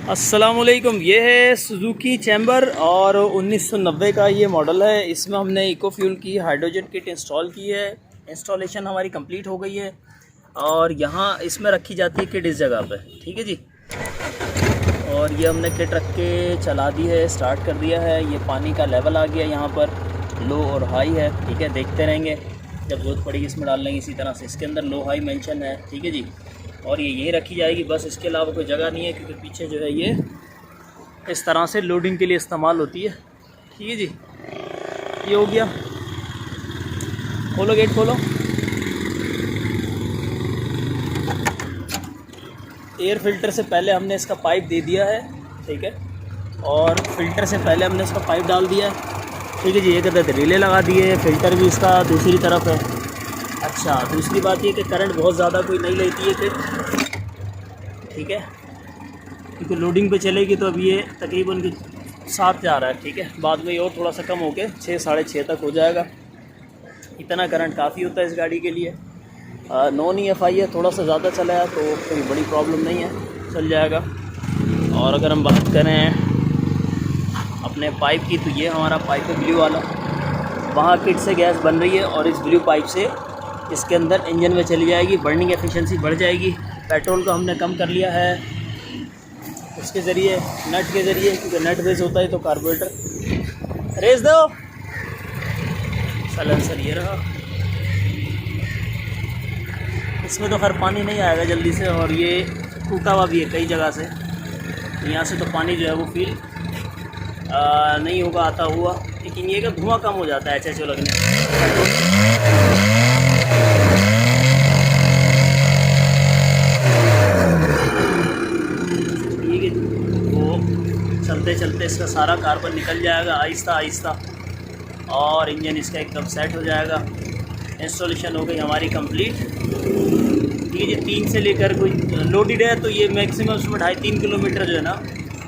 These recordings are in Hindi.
अस्सलामुअलैकुम। ये है सुजुकी चैम्बर और 1990 का ये मॉडल है। इसमें हमने इको फ्यूल की हाइड्रोजन किट इंस्टॉल की है। इंस्टॉलेशन हमारी कंप्लीट हो गई है और यहाँ इसमें रखी जाती है किट इस जगह पे, ठीक है जी। और ये हमने किट रख के चला दी है, स्टार्ट कर दिया है। ये पानी का लेवल आ गया यहाँ पर, लो और हाई है, ठीक है। देखते रहेंगे, जब ज़रूरत पड़ेगी इसमें डाल लेंगे। इसी तरह से इसके अंदर लो हाई मेंशन है, ठीक है जी। और ये यहीं रखी जाएगी बस, इसके अलावा कोई जगह नहीं है, क्योंकि पीछे जो है ये इस तरह से लोडिंग के लिए इस्तेमाल होती है, ठीक है जी। ये हो गया, खोलो गेट खोलो। एयर फिल्टर से पहले हमने इसका पाइप दे दिया है, ठीक है। और फिल्टर से पहले हमने इसका पाइप डाल दिया है, ठीक है जी। एक अदद रिले लगा दिए है, फिल्टर भी इसका दूसरी तरफ है। अच्छा, दूसरी बात ये कि करंट बहुत ज़्यादा कोई नहीं लेती है फिर, ठीक है, क्योंकि लोडिंग पे चलेगी। तो अब ये तकरीबन 7 जा रहा है, ठीक है। बाद में ये और थोड़ा सा कम होके 6 साढ़े 6 तक हो जाएगा। इतना करंट काफ़ी होता है इस गाड़ी के लिए। नॉन EFI है, थोड़ा सा ज़्यादा चला है तो कोई बड़ी प्रॉब्लम नहीं है, चल जाएगा। और अगर हम बात करें अपने पाइप की, तो ये हमारा पाइप है ब्लू वाला। वहाँ किट से गैस बन रही है और इस ब्लू पाइप से इसके अंदर इंजन में चली जाएगी, बर्निंग एफिशिएंसी बढ़ जाएगी। पेट्रोल को हमने कम कर लिया है उसके ज़रिए, नट के ज़रिए, क्योंकि नट रेस होता है तो कार्बोरेटर रेस दो। सलेंसर ये रहा, इसमें तो खैर पानी नहीं आएगा जल्दी से, और ये टूटा हुआ भी है कई जगह से। यहाँ से तो पानी जो है वो फील नहीं होगा आता हुआ, लेकिन ये का धुआं कम हो जाता है HHO लगने। ठीक है, वो चलते चलते इसका सारा कार्बन निकल जाएगा आहिस्ता आहिस्ता, और इंजन इसका एकदम सेट हो जाएगा। इंस्टॉलेशन हो गई हमारी कंप्लीट, ठीक है जी। 3 से लेकर कोई लोडेड है तो ये मैक्सिमम उसमें 2.5-3 किलोमीटर जो है ना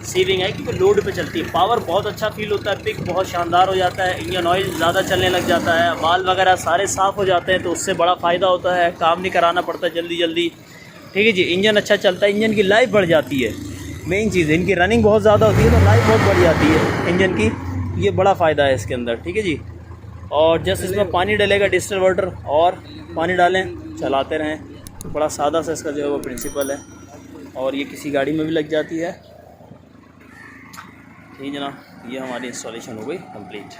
सेविंग है, क्योंकि लोड पे चलती है। पावर बहुत अच्छा फील होता है, पिक बहुत शानदार हो जाता है, इंजन ऑयल ज़्यादा चलने लग जाता है, बाल वगैरह सारे साफ़ हो जाते हैं, तो उससे बड़ा फ़ायदा होता है। काम नहीं कराना पड़ता जल्दी जल्दी, ठीक है जी। इंजन अच्छा चलता है, इंजन की लाइफ बढ़ जाती है। मेन चीज़ है, इनकी रनिंग बहुत ज़्यादा होती है तो लाइफ बहुत बढ़ जाती है इंजन की। ये बड़ा फ़ायदा है इसके अंदर, ठीक है जी। और जस्ट इसमें पानी डलेगा, डिस्टिल वाटर और पानी डालें, चलाते रहें। बड़ा सादा सा इसका जो है वो प्रिंसिपल है, और ये किसी गाड़ी में भी लग जाती है, ठीक है जनाब। ये हमारी इंस्टॉलेशन हो गई कंप्लीट।